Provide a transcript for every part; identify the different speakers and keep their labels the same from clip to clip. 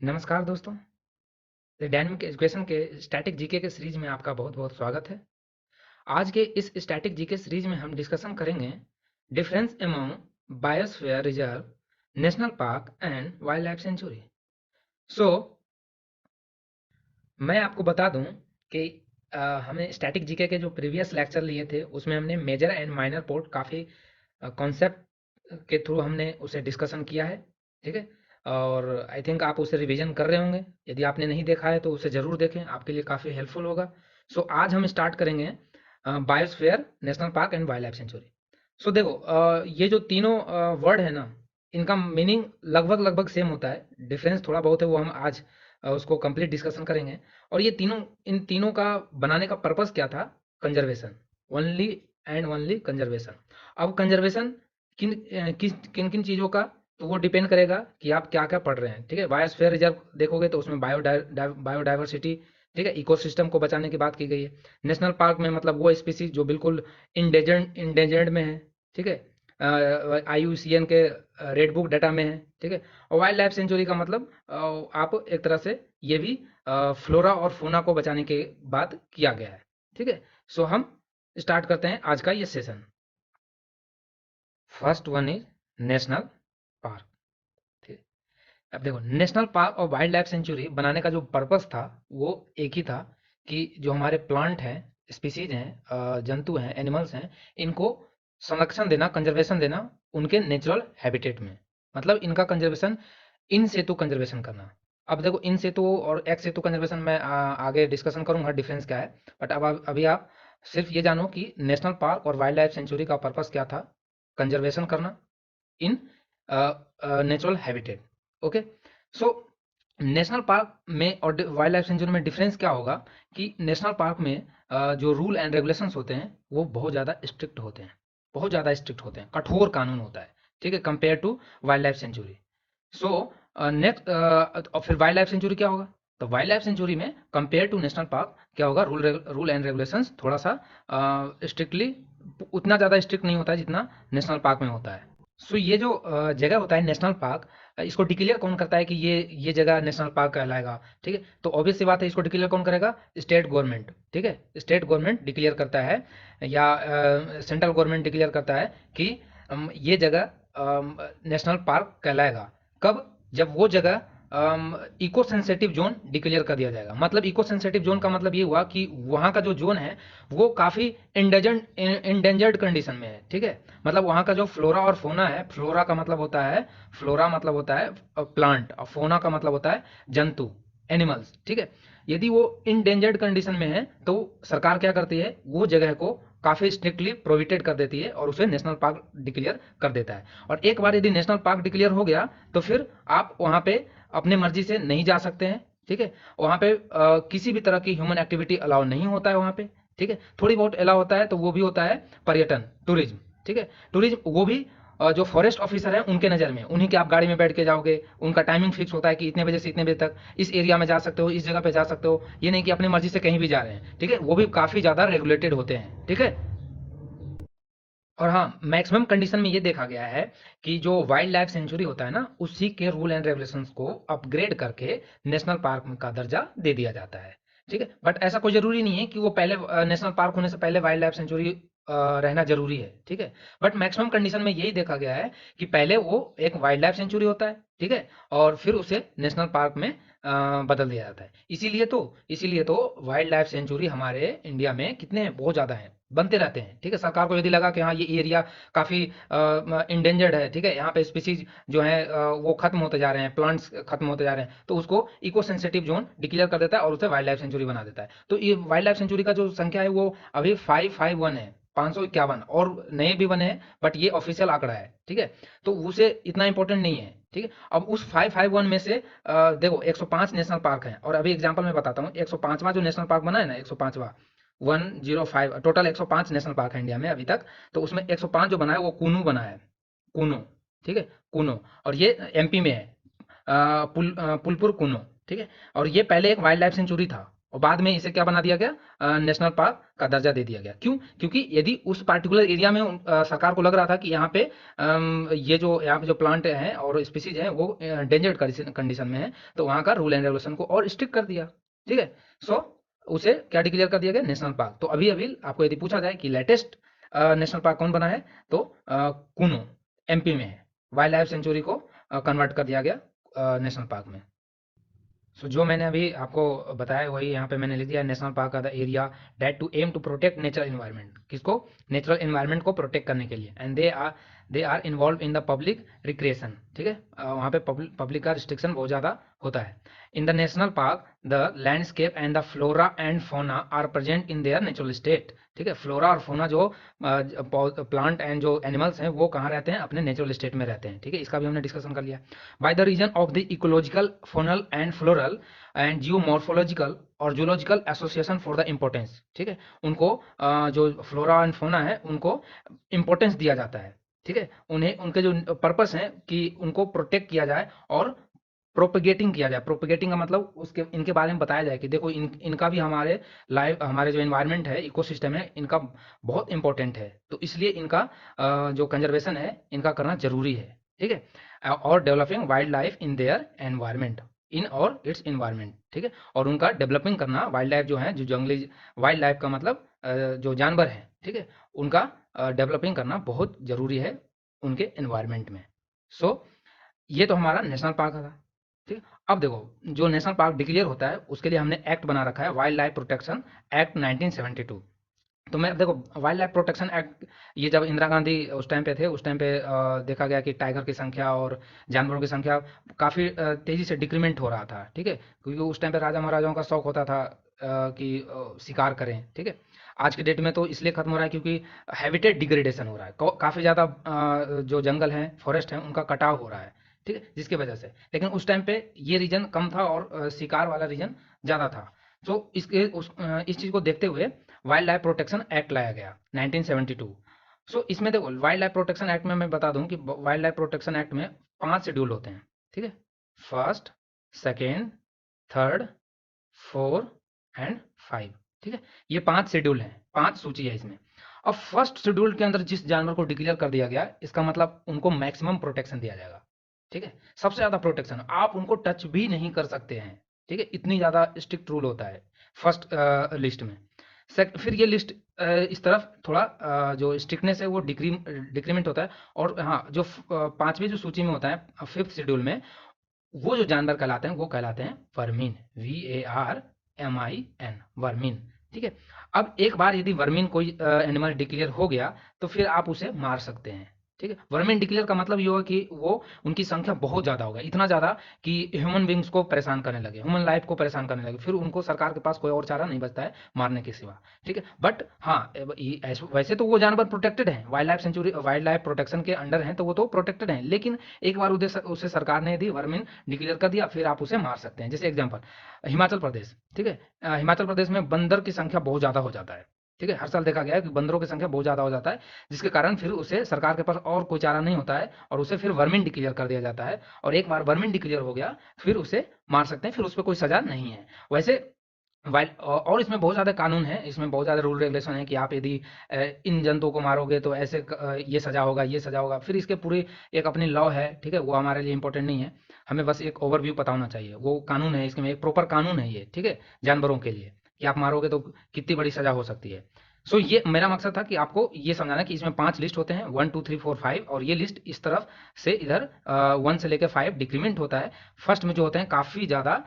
Speaker 1: नमस्कार दोस्तों। The dynamic education के स्टैटिक जीके के सीरीज में आपका बहुत बहुत स्वागत है। आज के इस स्टैटिक जीके सीरीज में हम डिस्कशन करेंगे difference among biosphere reserve, national park and wild life sanctuary. So मैं आपको बता दूं कि हमें स्टैटिक जीके के जो प्रीवियस लेक्चर लिए थे उसमें हमने मेजर एंड माइनर पोर्ट काफ़ी कॉन्सेप्ट के थ्रू हमने उसे डिस्कशन किया है। ठीक है। और आई थिंक आप उसे रिवीजन कर रहे होंगे। यदि आपने नहीं देखा है तो उसे ज़रूर देखें, आपके लिए काफ़ी हेल्पफुल होगा। सो आज हम स्टार्ट करेंगे biosphere, national park and wild life sanctuary. So देखो, ये जो तीनों वर्ड है ना, इनका मीनिंग लगभग लगभग सेम होता है। डिफरेंस थोड़ा बहुत है, वो हम आज उसको कंप्लीट डिस्कशन करेंगे। और ये तीनों, इन तीनों का बनाने का पर्पस क्या था? Conservation, only and only conservation. अब कंजर्वेशन किन किन चीज़ों का, तो वो डिपेंड करेगा कि आप क्या क्या पढ़ रहे हैं। ठीक है। बायोस्फीयर रिजर्व देखोगे तो उसमें बायोडाइवर्सिटी, ठीक है, इकोसिस्टम को बचाने की बात की गई है। नेशनल पार्क में मतलब वो स्पीसीज जो बिल्कुल इंडेंजर्ड में है। ठीक है। IUCN के रेड बुक डाटा में है। ठीक है। और वाइल्ड लाइफ सेंचुरी का मतलब आप एक तरह से ये भी फ्लोरा और फोना को बचाने के बात किया गया है। ठीक है। सो हम स्टार्ट करते हैं आज का ये session. First one is national park. ठीक है। अब देखो, नेशनल पार्क और वाइल्ड लाइफ सेंचुरी बनाने का जो पर्पस था वो एक ही था कि जो हमारे प्लांट हैं, स्पीसीज हैं, जंतु हैं, एनिमल्स हैं, इनको संरक्षण देना, कंजर्वेशन देना उनके नेचुरल हैबिटेट में। मतलब इनका कंजर्वेशन, इन सेतु कंजर्वेशन करना। अब देखो, इन सेतु और एक्स सेतु कंजर्वेशन मैं आगे डिस्कशन करूंगा डिफरेंस क्या है। बट अब अभी आप सिर्फ ये जानो कि नेशनल पार्क और वाइल्ड लाइफ सेंचुरी का पर्पस क्या था? कंजर्वेशन करना in natural habitat. Okay. So national park में और वाइल्ड लाइफ सेंचुरी में डिफरेंस क्या होगा कि नेशनल पार्क में जो रूल एंड रेगुलेशंस होते हैं वो बहुत ज़्यादा स्ट्रिक्ट होते हैं, बहुत ज़्यादा स्ट्रिक्ट होते हैं, कठोर कानून होता है। ठीक है, compare to wild life sanctuary. So next, और फिर वाइल्ड लाइफ सेंचुरी क्या होगा? तो वाइल्ड लाइफ सेंचुरी में कंपेयर टू नेशनल पार्क क्या होगा? रूल एंड रेगुलेशंस थोड़ा सा स्ट्रिक्टली, उतना ज़्यादा स्ट्रिक्ट नहीं होता है जितना नेशनल पार्क में होता है। सो ये जो जगह होता है नेशनल पार्क, इसको डिक्लेयर कौन करता है कि ये जगह नेशनल पार्क कहलाएगा? ठीक है, तो ऑब्वियस सी बात है, इसको डिक्लेयर कौन करेगा? State government. ठीक है, स्टेट गवर्नमेंट डिक्लेयर करता है या सेंट्रल गवर्नमेंट डिक्लेयर करता है कि ये जगह नेशनल पार्क कहलाएगा। कब? जब वो जगह इको सेंसिटिव जोन डिक्लेयर कर दिया जाएगा। मतलब इको सेंसिटिव जोन का मतलब ये हुआ कि वहाँ का जो जोन है वो काफ़ी इंडेंजर्ड कंडीशन में है। ठीक है, मतलब वहाँ का जो फ्लोरा और फोना है, फ्लोरा मतलब होता है प्लांट, और फोना का मतलब होता है जंतु, एनिमल्स। ठीक है, यदि वो इंडेंजर्ड कंडीशन में है तो सरकार क्या करती है? वो जगह को काफ़ी स्ट्रिक्टली प्रोहिबिटेड कर देती है और उसे नेशनल पार्क डिक्लेयर कर देता है। और एक बार यदि नेशनल पार्क डिक्लेयर हो गया तो फिर आप वहाँ पे अपने मर्जी से नहीं जा सकते हैं। ठीक है, वहाँ पे किसी भी तरह की ह्यूमन एक्टिविटी अलाउ नहीं होता है वहाँ पे। ठीक है, थोड़ी बहुत अलाउ होता है, तो वो भी होता है पर्यटन, टूरिज्म। ठीक है, टूरिज्म वो भी जो फॉरेस्ट ऑफिसर हैं उनके नज़र में, उन्हीं के आप गाड़ी में बैठ के जाओगे, उनका टाइमिंग फिक्स होता है कि इतने बजे से इतने बजे तक इस एरिया में जा सकते हो, इस जगह पे जा सकते हो। ये नहीं कि अपनी मर्जी से कहीं भी जा रहे हैं। ठीक है, वो भी काफ़ी ज़्यादा रेगुलेटेड होते हैं। ठीक है। और हाँ, मैक्सिमम कंडीशन में ये देखा गया है कि जो वाइल्ड लाइफ सेंचुरी होता है ना, उसी के रूल एंड रेगुलेशंस को अपग्रेड करके नेशनल पार्क का दर्जा दे दिया जाता है। ठीक है, बट ऐसा कोई जरूरी नहीं है कि वो पहले नेशनल पार्क होने से पहले वाइल्ड लाइफ सेंचुरी रहना जरूरी है। ठीक है, बट मैक्सिमम कंडीशन में यही देखा गया है कि पहले वो एक वाइल्ड लाइफ सेंचुरी होता है। ठीक है, और फिर उसे नेशनल पार्क में बदल दिया जाता है। इसीलिए तो वाइल्ड लाइफ सेंचुरी हमारे इंडिया में कितने हैं? बहुत ज़्यादा हैं, बनते रहते हैं। ठीक है, सरकार को यदि लगा कि हाँ, ये एरिया काफ़ी इंडेंजर्ड है, ठीक है, यहाँ पे स्पीसीज जो है वो खत्म होते जा रहे हैं, प्लांट्स खत्म होते जा रहे हैं, तो उसको इको सेंसिटिव जोन डिक्लेयर कर देता है और उसे वाइल्ड लाइफ सेंचुरी बना देता है। तो ये वाइल्ड लाइफ सेंचुरी का जो संख्या है वो अभी 551 है, 551, और नए भी बने हैं, बट ये ऑफिशियल आंकड़ा है। ठीक है, तो उसे इतना इंपॉर्टेंट नहीं है। ठीक है, अब उस 551 में से देखो 105 नेशनल पार्क हैं। और अभी एग्जांपल मैं बताता हूँ, 105वां जो नेशनल पार्क बना है ना, 105वां, 105, टोटल 105 नेशनल पार्क है इंडिया में अभी तक। तो उसमें 105 जो बना है वो कूनू बना है, कूनो। ठीक है, कूनो। और ये एमपी में है, पुलपुर कूनो। ठीक है, और ये पहले एक वाइल्ड लाइफ सेंचुरी था। और बाद में इसे क्या बना दिया गया, नेशनल पार्क का दर्जा दे दिया गया। क्यों? क्योंकि यदि उस पार्टिकुलर एरिया में सरकार को लग रहा था कि यहाँ पे ये जो यहाँ पे जो प्लांट हैं और स्पीसीज हैं वो डेंजर्ड कंडीशन में है, तो वहाँ का रूल एंड रेगुलेशन को और स्ट्रिक्ट कर दिया। ठीक है, सो उसे क्या डिक्लेयर कर दिया गया, नेशनल पार्क। तो अभी अभी आपको यदि पूछा जाए कि लेटेस्ट नेशनल पार्क कौन बना है, तो कुनो एमपी में है, वाइल्ड लाइफ सेंचुरी को कन्वर्ट कर दिया गया नेशनल पार्क में। सो जो मैंने अभी आपको बताया वही यहाँ पे मैंने लिख दिया, नेशनल पार्क का the area that to aim to protect natural environment, किसको, नेचुरल एनवायरनमेंट को प्रोटेक्ट करने के लिए, and they are involve in the public recreation. ठीक है, वहाँ पे पब्लिक का रिस्ट्रिक्शन बहुत ज़्यादा होता है। In the national park the landscape and the flora and fauna are present in their natural state. ठीक है, फ्लोरा और फोना जो प्लांट एंड जो एनिमल्स हैं वो कहाँ रहते हैं, अपने नेचुरल स्टेट में रहते हैं। ठीक है, इसका भी हमने डिस्कशन कर लिया। By the region of the ecological, faunal and floral and geomorphological और zoological association for the importance. ठीक है, उनको जो फ्लोरा एंड फोना है उनको इम्पोर्टेंस दिया जाता है। ठीक है, उन्हें उनके जो पर्पस है कि उनको प्रोटेक्ट किया जाए और प्रोपेगेटिंग किया जाए। प्रोपेगेटिंग का मतलब उसके इनके बारे में बताया जाए कि देखो इनका भी हमारे लाइफ, हमारे जो एनवायरनमेंट है, इकोसिस्टम है, इनका बहुत इंपॉर्टेंट है, तो इसलिए इनका जो कंजर्वेशन है इनका करना जरूरी है। ठीक है, और developing wildlife in their environment, in और इट्स इन्वायरमेंट। ठीक है, और उनका डेवलपिंग करना, वाइल्ड लाइफ जो है, जो जंगली वाइल्ड लाइफ का मतलब जो जानवर है, ठीक है, उनका डेवलपिंग करना बहुत जरूरी है उनके एनवायरनमेंट में। सो ये तो हमारा नेशनल पार्क था। ठीक है, अब देखो जो नेशनल पार्क डिक्लेयर होता है उसके लिए हमने एक्ट बना रखा है, वाइल्ड लाइफ प्रोटेक्शन एक्ट 1972। तो मैं देखो वाइल्ड लाइफ प्रोटेक्शन एक्ट, ये जब इंदिरा गांधी उस टाइम पे थे, उस टाइम पे देखा गया कि टाइगर की संख्या और जानवरों की संख्या काफ़ी तेज़ी से डिक्रीमेंट हो रहा था। ठीक है, क्योंकि उस टाइम पे राजा महाराजाओं का शौक होता था कि शिकार करें। ठीक है, आज के डेट में तो इसलिए खत्म हो रहा है क्योंकि हैबिटेट डिग्रेडेशन हो रहा है, काफ़ी ज़्यादा जो जंगल हैं, फॉरेस्ट हैं, उनका कटाव हो रहा है। ठीक है, जिसकी वजह से, लेकिन उस टाइम पे ये रीजन कम था और शिकार वाला रीजन ज़्यादा था। तो इस चीज़ को देखते हुए वाइल्ड लाइफ प्रोटेक्शन एक्ट लाया गया 1972। सो इसमें देखो वाइल्ड लाइफ प्रोटेक्शन एक्ट में मैं बता दूं कि वाइल्ड लाइफ प्रोटेक्शन एक्ट में 5 शेड्यूल होते हैं। ठीक है, first, second, third, four and five. ठीक है, ये 5 शेड्यूल हैं, 5 सूची है इसमें। अब फर्स्ट शेड्यूल के अंदर जिस जानवर को डिक्लेयर कर दिया गया, इसका मतलब उनको मैक्सिमम प्रोटेक्शन दिया जाएगा। ठीक है, सबसे ज्यादा प्रोटेक्शन, आप उनको टच भी नहीं कर सकते हैं। ठीक है, इतनी ज्यादा स्ट्रिक्ट रूल होता है फर्स्ट लिस्ट में। फिर ये लिस्ट इस तरफ थोड़ा जो स्ट्रिक्टनेस है वो डिक्रीमेंट होता है। और हाँ, जो पांचवी जो सूची में होता है, फिफ्थ शेड्यूल में, वो जो जानवर कहलाते हैं वो कहलाते हैं वर्मीन, VARMIN, वर्मीन। ठीक है, अब एक बार यदि वर्मीन कोई एनिमल डिक्लेयर हो गया तो फिर आप उसे मार सकते हैं। ठीक है, वर्मीन डिक्लेयर का मतलब ये होगा कि वो उनकी संख्या बहुत ज्यादा होगा, इतना ज्यादा कि ह्यूमन बींग्स को परेशान करने लगे, ह्यूमन लाइफ को परेशान करने लगे, फिर उनको सरकार के पास कोई और चारा नहीं बचता है मारने के सिवा। ठीक है, बट हाँ, वैसे तो वो जानवर प्रोटेक्टेड है, wild life sanctuary, wild life protection के अंडर है, तो वो तो प्रोटेक्टेड है, लेकिन एक बार उसे सरकार ने दी, वर्मिन डिक्लेयर कर दिया, फिर आप उसे मार सकते हैं। जैसे एग्जांपल हिमाचल प्रदेश। ठीक है, हिमाचल प्रदेश में बंदर की संख्या बहुत ज्यादा हो जाता है। ठीक है, हर साल देखा गया है कि बंदरों की संख्या बहुत ज्यादा हो जाता है, जिसके कारण फिर उसे सरकार के पास और कोई चारा नहीं होता है और उसे फिर वर्मिन डिक्लेयर कर दिया जाता है। और एक बार वर्मिन डिक्लेयर हो गया फिर उसे मार सकते हैं, फिर उस पर कोई सजा नहीं है। वैसे वाइल और इसमें बहुत ज़्यादा कानून है, इसमें बहुत ज़्यादा रूल रेगुलेशन है कि आप यदि इन जंतुओं को मारोगे तो ऐसे ये सजा होगा, ये सजा होगा, फिर इसके पूरी एक अपनी लॉ है। ठीक है, वो हमारे लिए इंपॉर्टेंट नहीं है, हमें बस एक ओवरव्यू पता होना चाहिए। वो कानून है, इसमें एक प्रॉपर कानून है ये। ठीक है, जानवरों के लिए कि आप मारोगे तो कितनी बड़ी सजा हो सकती है। सो ये मेरा मकसद था कि आपको ये समझाना कि इसमें 5 लिस्ट होते हैं, 1 2 3 4 5, और ये लिस्ट इस तरफ से इधर 1 से लेकर 5 डिक्रीमेंट होता है। फर्स्ट में जो होते हैं काफ़ी ज़्यादा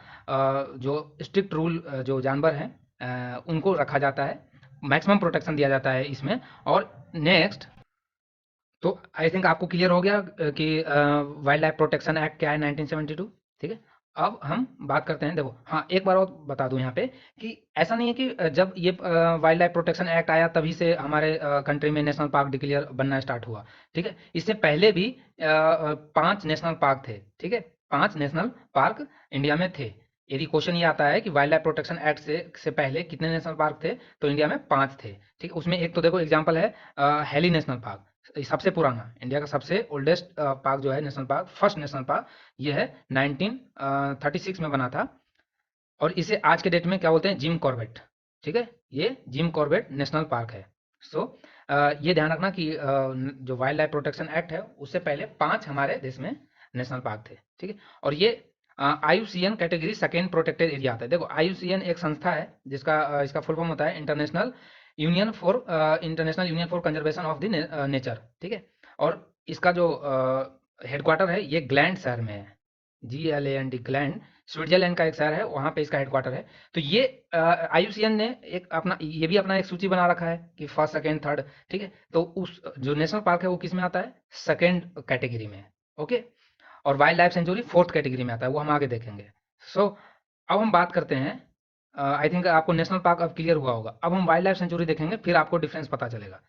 Speaker 1: जो स्ट्रिक्ट रूल जो जानवर हैं उनको रखा जाता है, मैक्सिमम प्रोटेक्शन दिया जाता है इसमें। और नेक्स्ट, तो आई थिंक आपको क्लियर हो गया कि वाइल्ड लाइफ प्रोटेक्शन एक्ट क्या है 1972। ठीक है, अब हम बात करते हैं। देखो हाँ, एक बार और बता दूं यहाँ पे कि ऐसा नहीं है कि जब ये वाइल्ड लाइफ प्रोटेक्शन एक्ट आया तभी से हमारे कंट्री में नेशनल पार्क डिक्लेयर बनना स्टार्ट हुआ। ठीक है, इससे पहले भी 5 नेशनल पार्क थे। ठीक है, 5 नेशनल पार्क इंडिया में थे। यदि क्वेश्चन ये आता है कि वाइल्ड लाइफ प्रोटेक्शन एक्ट से पहले कितने नेशनल पार्क थे, तो इंडिया में 5 थे। ठीक है, उसमें एक तो देखो एग्जांपल है हेली नेशनल पार्क, सबसे पुराना, इंडिया का सबसे ओल्डेस्ट पार्क जो है national park, first national park, ये है 1936 में बना था। और इसे आज के डेट में क्या बोलते हैं, जिम कॉर्बेट। ठीक है, ये जिम कॉर्बेट नेशनल पार्क है। सो ये ध्यान रखना कि जो वाइल्ड लाइफ प्रोटेक्शन एक्ट है उससे पहले 5 हमारे देश में नेशनल पार्क थे। ठीक है, और ये IUCN category second protected area आता है। देखो आईयूसीएन एक संस्था है जिसका इसका फुल फॉर्म होता है international union for conservation of the nature. ठीक है, और इसका जो हेडक्वार्टर है ये ग्लैंड शहर में है, GLAND, ग्लैंड, स्विट्जरलैंड का एक शहर है, वहाँ पे इसका हेडक्वार्टर है। तो ये आईयूसीएन ने एक अपना ये भी अपना एक सूची बना रखा है कि फर्स्ट सेकंड थर्ड। ठीक है, तो उस जो नेशनल पार्क है वो किस में आता है, सेकंड कैटेगरी में। ओके, और wild life sanctuary fourth category में आता है, वो हम आगे देखेंगे। सो अब हम बात करते हैं, आई थिंक आपको नेशनल पार्क अब क्लियर हुआ होगा। अब हम वाइल्ड लाइफ सेंचुरी देखेंगे, फिर आपको डिफरेंस पता चलेगा।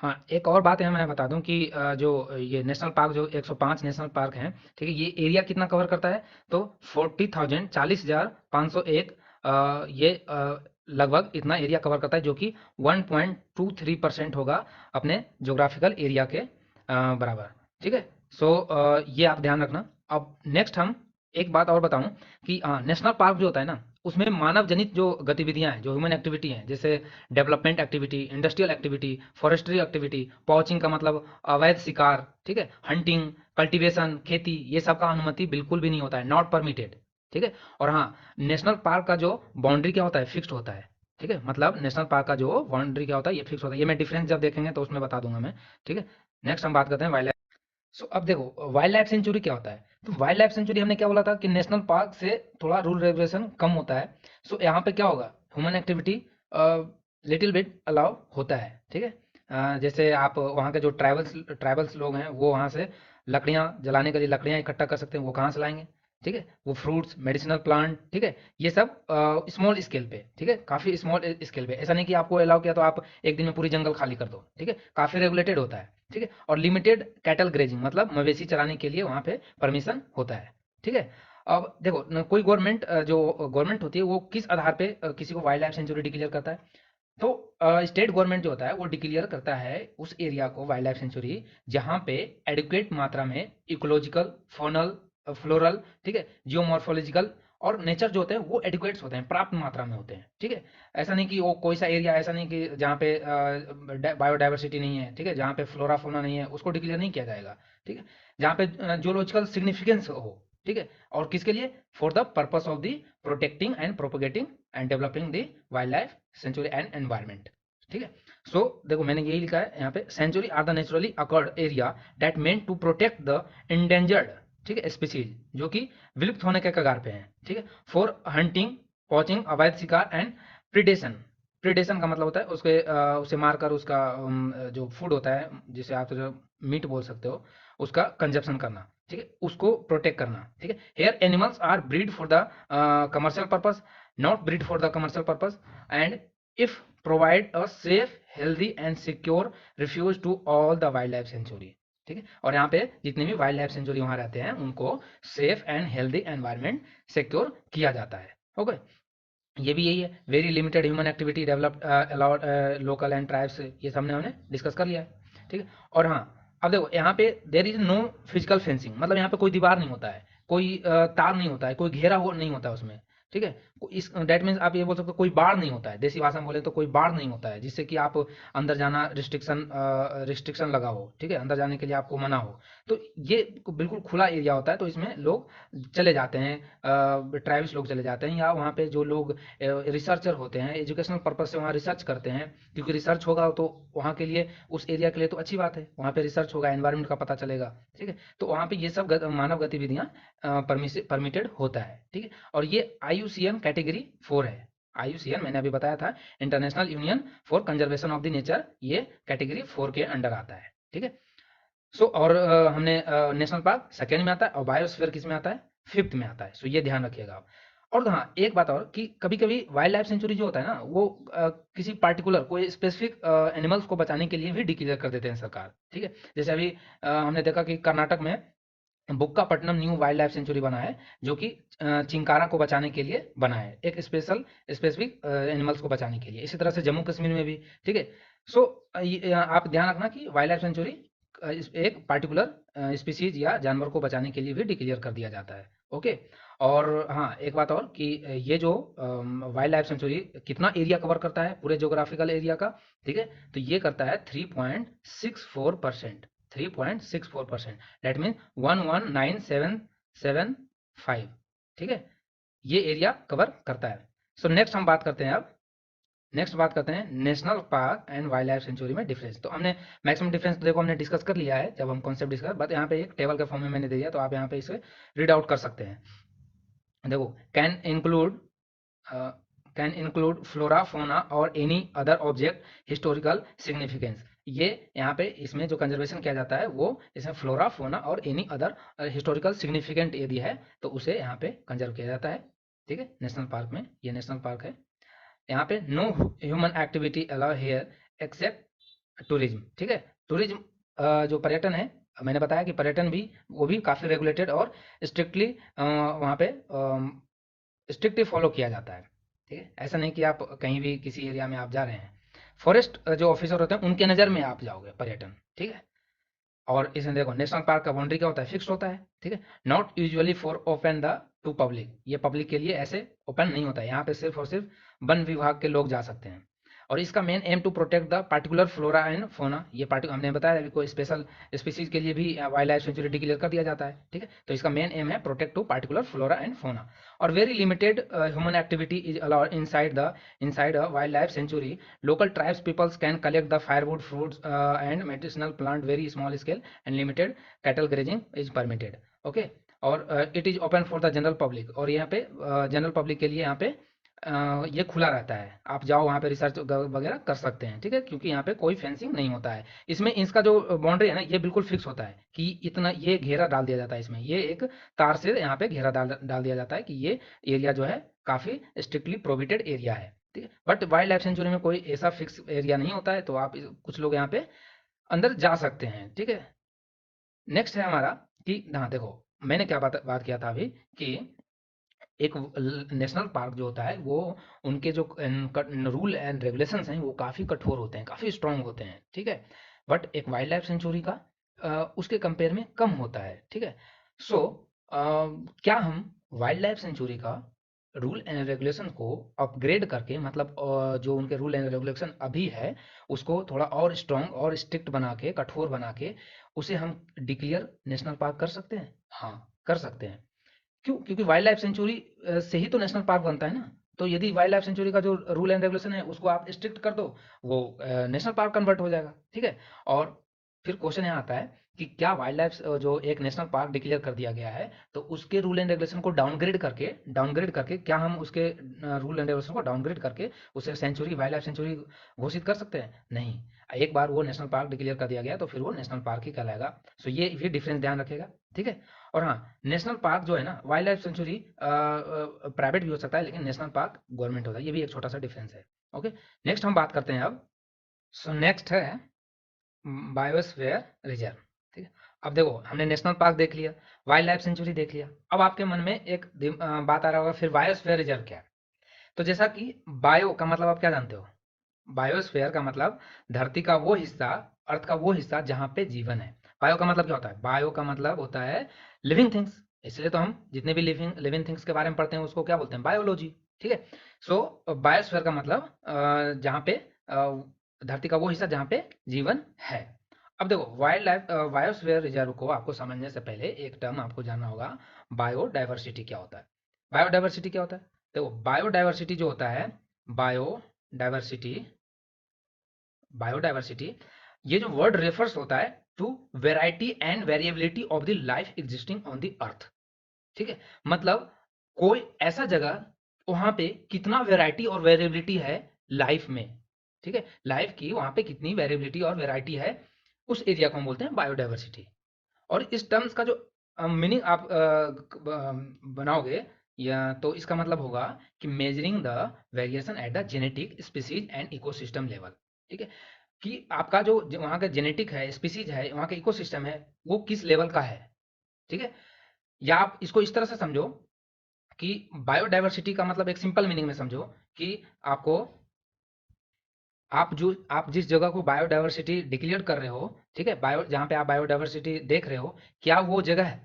Speaker 1: हाँ, एक और बात है मैं बता दूं कि जो ये नेशनल पार्क जो 105 नेशनल पार्क हैं, ठीक है, ये एरिया कितना कवर करता है, तो 40,000 40,501 ये लगभग इतना एरिया कवर करता है, जो कि 1.23% होगा अपने जोग्राफिकल एरिया के बराबर। ठीक है, सो ये आप ध्यान रखना। अब नेक्स्ट हम एक बात और बताऊं कि नेशनल पार्क जो होता है ना, उसमें मानव जनित जो गतिविधियां हैं, जो ह्यूमन एक्टिविटी हैं, जैसे development activity, industrial activity, forestry activity, poaching का मतलब अवैध शिकार, ठीक है, हंटिंग, कल्टीवेशन, खेती, ये सब का अनुमति बिल्कुल भी नहीं होता है, नॉट परमिटेड। ठीक है, और हाँ, नेशनल पार्क का जो बाउंड्री क्या होता है, फिक्स्ड होता है। ठीक है, मतलब नेशनल पार्क का जो बाउंड्री क्या होता है, ये फिक्स होता है। ये मैं डिफरेंस जब देखेंगे तो उसमें बता दूंगा मैं। ठीक है, नेक्स्ट हम बात करते हैं वाइल्ड। सो अब देखो वाइल्ड लाइफ सेंचुरी क्या होता है। तो वाइल्ड लाइफ सेंचुरी हमने क्या बोला था कि नेशनल पार्क से थोड़ा रूल रेगुलेशन कम होता है। सो यहाँ पे क्या होगा, human activity little bit allow होता है। ठीक है, जैसे आप वहाँ के जो ट्राइबल्स लोग हैं वो वहाँ से लकड़ियाँ जलाने के लिए लकड़ियाँ इकट्ठा कर सकते हैं, वो कहाँ से लाएंगे। ठीक है, वो फ्रूट्स, मेडिसिनल प्लांट, ठीक है, ये सब स्मॉल स्केल पे। ठीक है, काफ़ी स्मॉल स्केल पे, ऐसा नहीं कि आपको अलाउ किया तो आप एक दिन में पूरी जंगल खाली कर दो। ठीक है, काफ़ी रेगुलेटेड होता है। ठीक है, और लिमिटेड कैटल ग्रेजिंग मतलब मवेशी चराने के लिए वहाँ पे परमिशन होता है। ठीक है, अब देखो कोई गवर्नमेंट जो गवर्नमेंट होती है वो किस आधार पे किसी को वाइल्ड लाइफ सेंचुरी डिक्लेयर करता है, तो स्टेट गवर्नमेंट जो होता है वो डिक्लेयर करता है उस एरिया को वाइल्ड लाइफ सेंचुरी जहाँ पे एडिक्वेट मात्रा में इकोलॉजिकल, फोनल, फ्लोरल, ठीक है, जियोमॉर्फोलॉजिकल और नेचर जो होते हैं वो एडिक्वेट्स होते हैं, पर्याप्त मात्रा में होते हैं। ठीक है, ऐसा नहीं कि वो कोई सा एरिया ऐसा नहीं कि जहाँ पे बायोडाइवर्सिटी नहीं है, ठीक है, जहाँ पे फ्लोरा फोना नहीं है, उसको डिक्लेयर नहीं किया जाएगा। ठीक है, जहाँ पे जियोलॉजिकल सिग्निफिकेंस हो। ठीक है, और किसके लिए, for the purpose of the protecting and propagating and developing the wild life sanctuary and environment. ठीक है, सो देखो मैंने यही लिखा है यहाँ पे, sanctuary are the naturally occurred area that meant to protect the endangered, ठीक है, स्पीसीज जो कि विलुप्त होने के कगार पे हैं। ठीक है, फॉर हंटिंग, पॉचिंग, अवैध शिकार एंड प्रिडेशन। प्रिडेशन का मतलब होता है उसके उसे मारकर उसका जो फूड होता है, जिसे आप जो मीट बोल सकते हो, उसका कंजप्शन करना। ठीक है, उसको प्रोटेक्ट करना। ठीक है, here animals are breed for the commercial purpose, not breed for the commercial purpose, and if provide a safe, healthy and secure refuge to all the wild life sanctuary. ठीक है, और यहाँ पे जितने भी वाइल्ड लाइफ सेंचुरी वहाँ रहते हैं उनको safe and healthy environment secure किया जाता है। ओके, ये भी यही है, very limited human activity developed allowed local and tribes, ये सब हमने डिस्कस कर लिया है। ठीक है, और हाँ, अब देखो यहाँ पे there is no physical fencing, मतलब यहाँ पे कोई दीवार नहीं होता है, कोई तार नहीं होता है, कोई घेरा हो नहीं होता है उसमें। ठीक है, इस दैट मीन्स आप ये बोल सकते हो कोई बाढ़ नहीं होता है, देसी भाषा में बोले तो कोई बाढ़ नहीं होता है जिससे कि आप अंदर जाना रिस्ट्रिक्शन लगा हो। ठीक है, अंदर जाने के लिए आपको मना हो। तो ये बिल्कुल खुला एरिया होता है, तो इसमें लोग चले जाते हैं, ट्राइब्स लोग चले जाते हैं, या वहाँ पे जो लोग रिसर्चर होते हैं एजुकेशनल पर्पज से वहाँ रिसर्च करते हैं, क्योंकि रिसर्च होगा तो वहाँ के लिए, उस एरिया के लिए तो अच्छी बात है, वहाँ पे रिसर्च होगा, एनवायरनमेंट का पता चलेगा। ठीक है, तो वहाँ पे ये सब मानव गतिविधियाँ परमिटेड होता है। ठीक है, और ये आईयूसीएन कैटेगरी 4 है। आईयूसीएन मैंने अभी बताया था, international union for conservation of the nature, ये कैटेगरी 4 के अंडर आता है। ठीक है, सो और हमने नेशनल पार्क सेकेंड में आता है, और बायोस्फीयर किस में आता है, फिफ्थ में आता है। सो ये ध्यान रखिएगा आप। और हाँ, एक बात और कि कभी कभी वाइल्ड लाइफ सेंचुरी जो होता है ना, वो किसी पार्टिकुलर कोई स्पेसिफिक एनिमल्स को बचाने के लिए भी डिक्लेयर कर देते हैं सरकार। ठीक है, जैसे अभी हमने देखा कि कर्नाटक में बुक्कापट्टनम न्यू वाइल्ड लाइफ सेंचुरी बना है, जो कि चिंकारा को बचाने के लिए बना है, एक स्पेसिफिक एनिमल्स को बचाने के लिए। इसी तरह से जम्मू कश्मीर में भी। ठीक है, सो आप ध्यान रखना कि वाइल्ड लाइफ सेंचुरी एक पार्टिकुलर स्पीसीज या जानवर को बचाने के लिए भी डिक्लेयर कर दिया जाता है। ओके। और हाँ, एक बात और कि ये जो वाइल्ड लाइफ सेंचुरी कितना एरिया कवर करता है पूरे ज्योग्राफिकल एरिया का, ठीक है, तो ये करता है 3.64%, 3.64%, दैट मीन 119,775, ठीक है, ये एरिया कवर करता है। सो नेक्स्ट हम बात करते हैं अब, नेक्स्ट बात करते हैं national park and wild life sanctuary में डिफरेंस। तो हमने मैक्सिमम डिफरेंस देखो हमने डिस्कस कर लिया है जब हम कॉन्सेप्ट डिस्कस, बट यहाँ पे एक टेबल के फॉर्म में मैंने दे दिया, तो आप यहाँ पे इसे रीड आउट कर सकते हैं। देखो, कैन इंक्लूड फ्लोरा फोना और any other object historical significance. ये यहाँ पे इसमें जो कंजर्वेशन किया जाता है वो इसमें फ्लोरा फोना और एनी अदर हिस्टोरिकल सिग्निफिकेंट यदि है तो उसे यहाँ पे कंजर्व किया जाता है, ठीक है, नेशनल पार्क में। ये नेशनल पार्क है। यहाँ पे no human activity allow here except tourism, ठीक है। टूरिज्म जो पर्यटन है, मैंने बताया कि पर्यटन भी वो भी काफ़ी रेगुलेटेड और स्ट्रिक्टली वहाँ पे स्ट्रिक्टली फॉलो किया जाता है, ठीक है। ऐसा नहीं कि आप कहीं भी किसी एरिया में आप जा रहे हैं, फॉरेस्ट जो ऑफिसर होते हैं उनके नज़र में आप जाओगे पर्यटन, ठीक है। और इसमें देखो नेशनल पार्क का बाउंड्री क्या होता है, फिक्स होता है, ठीक है। Not usually for open the two public, ये पब्लिक के लिए ऐसे ओपन नहीं होता है, यहाँ पे सिर्फ और सिर्फ वन विभाग के लोग जा सकते हैं। और इसका main aim to protect the particular flora and fauna, ये हमने बताया अभी कोई स्पेशल स्पीसीज के लिए भी वाइल्ड लाइफ सेंचुरी डिक्लेयर कर दिया जाता है, ठीक है। तो इसका मेन एम है protect to particular flora and fauna. और very limited human activity is allowed inside a wild life sanctuary. Local tribes peoples can collect the firewood, fruits and medicinal plant very small scale, and limited cattle grazing is permitted. Okay, और it is open for the general public, और यहाँ पे general public के लिए यहाँ पे ये खुला रहता है, आप जाओ वहाँ पे रिसर्च वगैरह कर सकते हैं, ठीक है, क्योंकि यहाँ पे कोई फेंसिंग नहीं होता है। इसमें इसका जो बाउंड्री है ना ये बिल्कुल फिक्स होता है कि इतना ये घेरा डाल दिया जाता है, इसमें ये एक तार से यहाँ पे घेरा डाल दिया जाता है कि ये एरिया जो है काफ़ी स्ट्रिक्टली प्रोहिबिटेड एरिया है, ठीक है। बट वाइल्ड लाइफ सेंचुरी में कोई ऐसा फिक्स एरिया नहीं होता है, तो आप कुछ लोग यहाँ पे अंदर जा सकते हैं, ठीक है। नेक्स्ट है हमारा कि हाँ देखो, मैंने क्या बात किया था अभी कि एक नेशनल पार्क जो होता है वो उनके जो रूल एंड रेगुलेशंस हैं वो काफ़ी कठोर होते हैं, काफ़ी स्ट्रांग होते हैं, ठीक है। बट एक वाइल्ड लाइफ सेंचुरी का उसके कंपेयर में कम होता है, ठीक है। सो क्या हम वाइल्ड लाइफ सेंचुरी का रूल एंड रेगुलेशन को अपग्रेड करके, मतलब जो उनके रूल एंड रेगुलेशन अभी है उसको थोड़ा और स्ट्रांग और स्ट्रिक्ट बना के, कठोर बना के उसे हम डिक्लेयर नेशनल पार्क कर सकते हैं? हाँ, कर सकते हैं। क्यों? क्योंकि वाइल्ड लाइफ सेंचुरी से ही तो नेशनल पार्क बनता है ना। तो यदि वाइल्ड लाइफ सेंचुरी का जो रूल एंड रेगुलेशन है उसको आप स्ट्रिक्ट कर दो, वो नेशनल पार्क कन्वर्ट हो जाएगा, ठीक है। और फिर क्वेश्चन यहाँ आता है कि क्या वाइल्ड लाइफ जो एक नेशनल पार्क डिक्लेयर कर दिया गया है तो उसके रूल एंड रेगुलेशन को डाउनग्रेड करके क्या हम उसके रूल एंड रेगुलेशन को डाउनग्रेड करके उसे सेंचुरी, वाइल्ड लाइफ सेंचुरी घोषित कर सकते हैं? नहीं। एक बार वो नेशनल पार्क डिक्लेयर कर दिया गया तो फिर वो नेशनल पार्क ही कहलाएगा। सो ये भी डिफरेंस ध्यान रखेगा, ठीक है। और हाँ, नेशनल पार्क जो है ना, वाइल्ड लाइफ सेंचुरी प्राइवेट भी हो सकता है लेकिन नेशनल पार्क गवर्नमेंट होता है, ये भी एक छोटा सा डिफरेंस है। ओके, नेक्स्ट हम बात करते हैं अब। सो नेक्स्ट है बायोस्फीयर रिजर्व, ठीक है। अब देखो हमने नेशनल पार्क देख लिया, वाइल्ड लाइफ सेंचुरी देख लिया, अब आपके मन में एक बात आ रहा होगा फिर बायोस्फीयर रिजर्व क्या है। तो जैसा कि बायो का मतलब आप क्या जानते हो, बायोस्फीयर का मतलब धरती का वो हिस्सा, अर्थ का वो हिस्सा जहाँ पे जीवन है। बायो का मतलब क्या होता है, बायो का मतलब होता है लिविंग थिंग्स, इसलिए तो हम जितने भी लिविंग लिविंग थिंग्स के बारे में पढ़ते हैं उसको क्या बोलते हैं, बायोलॉजी, ठीक है। सो बायोस्फीयर का मतलब जहाँ पे धरती का वो हिस्सा जहाँ पे जीवन है। अब देखो वाइल्ड लाइफ बायोस्फीयर रिजर्व को आपको समझने से पहले एक टर्म आपको जानना होगा, बायोडाइवर्सिटी क्या होता है। बायोडाइवर्सिटी क्या होता है? देखो बायोडाइवर्सिटी जो होता है, बायोडाइवर्सिटी बायोडाइवर्सिटी ये जो वर्ड रेफर्स होता है to variety and variability of the life existing on the earth, ठीक है। मतलब कोई ऐसा जगह वहां पे कितना वेराइटी और वेरिएबिलिटी है लाइफ में, ठीक है, लाइफ की वहां पे कितनी वेरिएबिलिटी और वेराइटी है, उस एरिया को हम बोलते हैं बायोडाइवर्सिटी। और इस टर्म्स का जो मीनिंग आप बनाओगे या तो इसका मतलब होगा कि measuring the variation at the genetic species and ecosystem level, ठीक है, कि आपका जो वहाँ का जेनेटिक है, स्पीसीज है, वहाँ का इकोसिस्टम है, वो किस लेवल का है, ठीक है। या आप इसको इस तरह से समझो कि बायोडाइवर्सिटी का मतलब एक सिंपल मीनिंग में समझो कि आपको आप जिस जगह को बायोडाइवर्सिटी डिक्लेयर कर रहे हो, ठीक है, जहाँ पे आप बायोडाइवर्सिटी देख रहे हो, क्या वो जगह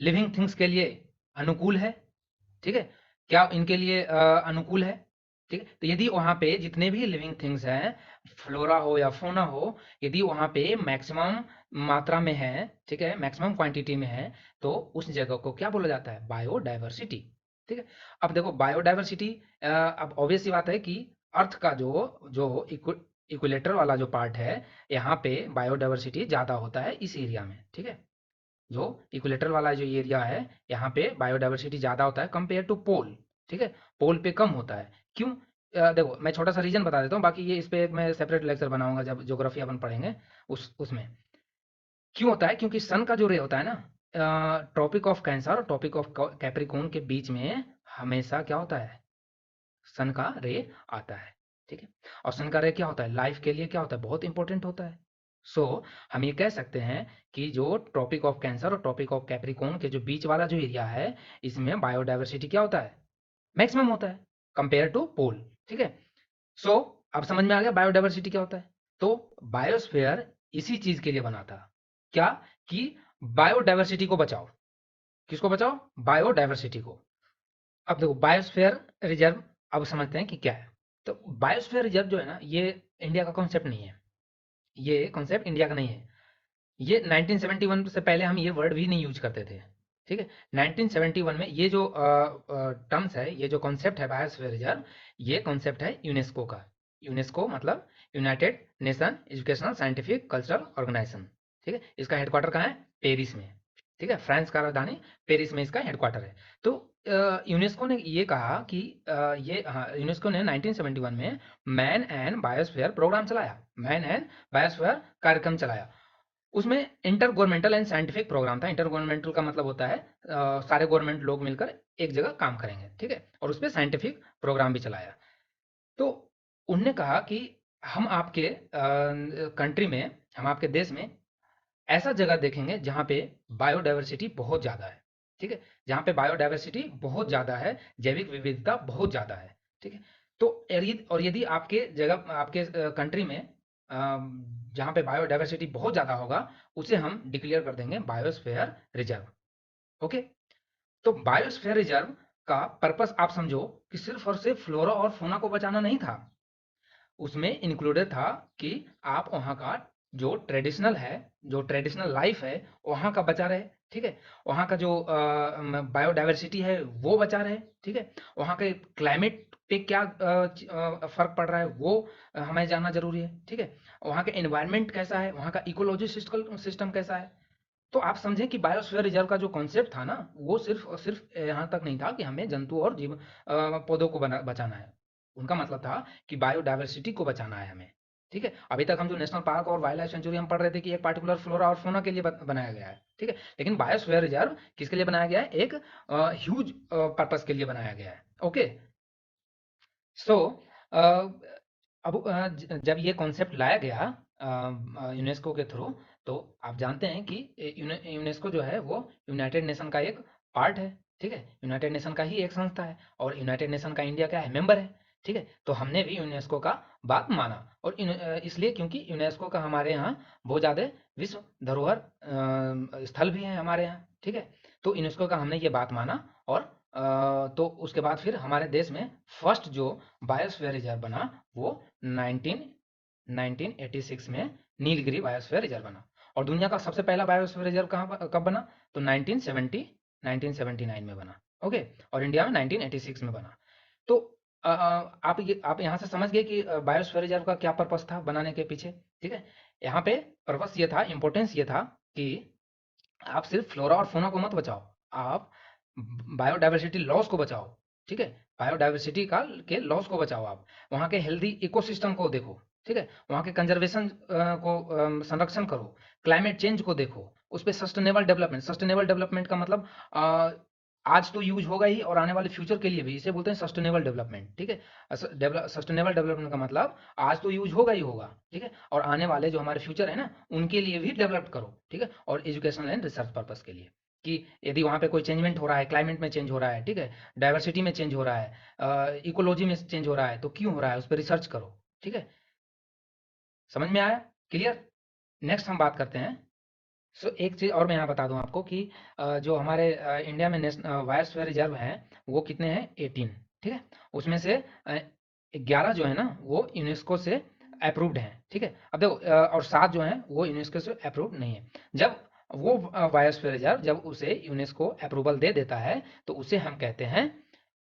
Speaker 1: लिविंग थिंग्स के लिए अनुकूल है, ठीक है, क्या इनके लिए अनुकूल है, ठीक है। तो यदि वहां पे जितने भी लिविंग थिंग्स हैं, फ्लोरा हो या फोना हो, यदि वहां पे मैक्सिमम मात्रा में है, ठीक है, मैक्सिमम क्वांटिटी में है, तो उस जगह को क्या बोला जाता है, बायोडाइवर्सिटी, ठीक है। अब देखो बायोडाइवर्सिटी, अब ऑब्वियस सी बात है कि अर्थ का जो जो इक्विलेटर वाला जो पार्ट है, यहाँ पे बायोडाइवर्सिटी ज्यादा होता है इस एरिया में, ठीक है। जो इक्वेलेटर वाला जो एरिया है, यहाँ पे बायोडाइवर्सिटी ज़्यादा होता है कंपेयर टू पोल, ठीक है। पोल पे कम होता है, क्यों? देखो मैं छोटा सा रीजन बता देता हूँ, बाकी ये इस पे मैं सेपरेट लेक्चर बनाऊंगा जब ज्योग्राफी अपन पढ़ेंगे उसमें। क्यों होता है? क्योंकि सन का जो रे होता है ना, ट्रॉपिक ऑफ कैंसर और ट्रॉपिक ऑफ कैप्रिकॉर्न के बीच में हमेशा क्या होता है, सन का रे आता है, ठीक है। और सन का रे क्या होता है, लाइफ के लिए क्या होता है, बहुत इंपॉर्टेंट होता है। सो हम ये कह सकते हैं कि जो ट्रॉपिक ऑफ कैंसर और ट्रॉपिक ऑफ कैप्रिकॉर्न के जो बीच वाला जो एरिया है, इसमें बायोडाइवर्सिटी क्या होता है, मैक्सिमम होता है कंपेयर टू पोल, ठीक है। सो अब समझ में आ गया बायोडाइवर्सिटी क्या होता है। तो बायोस्फीयर इसी चीज के लिए बना था, क्या, कि बायोडाइवर्सिटी को बचाओ। किसको बचाओ, बायोडाइवर्सिटी को। अब देखो बायोस्फीयर रिजर्व, अब समझते हैं कि क्या है। तो बायोस्फीयर रिजर्व जो है ना, ये इंडिया का कॉन्सेप्ट नहीं है, ये कॉन्सेप्ट इंडिया का नहीं है। ये 1971 से पहले हम ये वर्ड भी नहीं यूज करते थे, ठीक है। 1971 में ये जो टर्म्स है, ये जो कॉन्सेप्ट है बायोस्फीयर रिजर्व, ये कॉन्सेप्ट है यूनेस्को का। यूनेस्को मतलब United Nation Educational Scientific Cultural Organization, ठीक है। इसका हेडक्वार्टर कहाँ है, पेरिस में, ठीक है। फ्रांस का राजधानी पेरिस में इसका हेडक्वार्टर है। तो यूनेस्को ने ये कहा कि यूनेस्को ने 1971 में मैन एंड बायोस्फीयर प्रोग्राम चलाया, मैन एंड बायोस्फीयर कार्यक्रम चलाया। उसमें inter governmental and scientific programme था। इंटर गवर्नमेंटल का मतलब होता है सारे गवर्नमेंट लोग मिलकर एक जगह काम करेंगे, ठीक है। और उस पर साइंटिफिक प्रोग्राम भी चलाया। तो उनने कहा कि हम आपके कंट्री में, हम आपके देश में ऐसा जगह देखेंगे जहाँ पे बायोडाइवर्सिटी बहुत ज़्यादा है, ठीक है। जहाँ पे बायोडाइवर्सिटी बहुत ज़्यादा है, जैविक विविधता बहुत ज़्यादा है, ठीक है। तो और यदि आपके जगह, आपके कंट्री में जहाँ पे बायोडाइवर्सिटी बहुत ज़्यादा होगा, उसे हम डिक्लेयर कर देंगे बायोस्फीयर रिजर्व, ओके। तो बायोस्फीयर रिजर्व का पर्पस आप समझो कि सिर्फ और सिर्फ फ्लोरा और फौना को बचाना नहीं था, उसमें इंक्लूडेड था कि आप वहाँ का जो ट्रेडिशनल है, जो ट्रेडिशनल लाइफ है, वहाँ का बचा रहे, ठीक है। वहाँ का जो बायोडाइवर्सिटी है वो बचा रहे, ठीक है। वहाँ के क्लाइमेट पे क्या फर्क पड़ रहा है वो हमें जानना जरूरी है, ठीक है। वहाँ के एनवायरनमेंट कैसा है, वहाँ का इकोलॉजी सिस्टम कैसा है। तो आप समझें कि बायोस्फीयर रिजर्व का जो कॉन्सेप्ट था ना, वो सिर्फ और सिर्फ यहाँ तक नहीं था कि हमें जंतु और जीव पौधों को बचाना है। उनका मतलब था कि बायोडायवर्सिटी को बचाना है हमें, ठीक है। अभी तक हम जो नेशनल पार्क और वाइल्ड लाइफ सेंचुरी हम पढ़ रहे थे कि एक पार्टिकुलर फ्लोरा और फौना के लिए बनाया गया है, ठीक है। लेकिन बायोस्फीयर रिजर्व किसके लिए बनाया गया है, एक ह्यूज पर्पस के लिए बनाया गया है, ओके। सो अब जब ये कॉन्सेप्ट लाया गया यूनेस्को के थ्रू, तो आप जानते हैं कि यूनेस्को जो है वो यूनाइटेड नेशन का एक पार्ट है, ठीक है। यूनाइटेड नेशन का ही एक संस्था है, और यूनाइटेड नेशन का इंडिया क्या है, मेंबर है, ठीक है। तो हमने भी यूनेस्को का बात माना, और इसलिए क्योंकि यूनेस्को का हमारे यहाँ बहुत ज़्यादा विश्व धरोहर स्थल भी हैं हमारे यहाँ, ठीक है। तो यूनेस्को का हमने ये बात माना, और तो उसके बाद फिर हमारे देश में फर्स्ट जो बायोस्फीयर रिजर्व बना, वो 19 1986 में नीलगिरी बायोस्फीयर रिजर्व बना। और दुनिया का सबसे पहला बायोस्फीयर रिजर्व कब बना, तो 1979 में बना, ओके। और इंडिया में 1986 में बना। तो आप यहाँ से समझ गए कि बायोस्फीयर रिजर्व का क्या पर्पस था बनाने के पीछे, ठीक है। यहाँ पे पर्पस ये था, इंपॉर्टेंस ये था कि आप सिर्फ फ्लोरा और फौना को मत बचाओ, आप बायोडाइवर्सिटी लॉस को बचाओ, ठीक है। बायोडाइवर्सिटी का के लॉस को बचाओ, आप वहाँ के हेल्दी इकोसिस्टम को देखो, ठीक है। वहाँ के कंजर्वेशन को संरक्षण करो, क्लाइमेट चेंज को देखो, उस पर सस्टेनेबल डेवलपमेंट। सस्टेनेबल डेवलपमेंट का मतलब आज तो यूज होगा ही, और आने वाले फ्यूचर के लिए भी, इसे बोलते हैं सस्टेनेबल डेवलपमेंट, ठीक है। सस्टेनेबल डेवलपमेंट का मतलब आज तो यूज होगा ही होगा, ठीक है, और आने वाले जो हमारे फ्यूचर है ना, उनके लिए भी डेवलप करो, ठीक है। और एजुकेशनल एंड रिसर्च पर्पस के लिए, कि यदि वहाँ पे कोई चेंजमेंट हो रहा है, क्लाइमेट में चेंज हो रहा है, ठीक है, डाइवर्सिटी में चेंज हो रहा है, इकोलॉजी में चेंज हो रहा है, तो क्यों हो रहा है उस पर रिसर्च करो, ठीक है। समझ में आया, क्लियर। नेक्स्ट हम बात करते हैं सो एक चीज और मैं यहाँ बता दूं आपको कि जो हमारे इंडिया में बायोस्फीयर रिजर्व है वो कितने हैं? 18। ठीक है, उसमें से 11 जो है ना वो यूनेस्को से अप्रूव्ड हैं। ठीक है, अब देखो और 7 जो हैं वो यूनेस्को से अप्रूव्ड नहीं है। जब वो बायोस्फीयर रिजर्व जब उसे यूनेस्को अप्रूवल दे देता है तो उसे हम कहते हैं,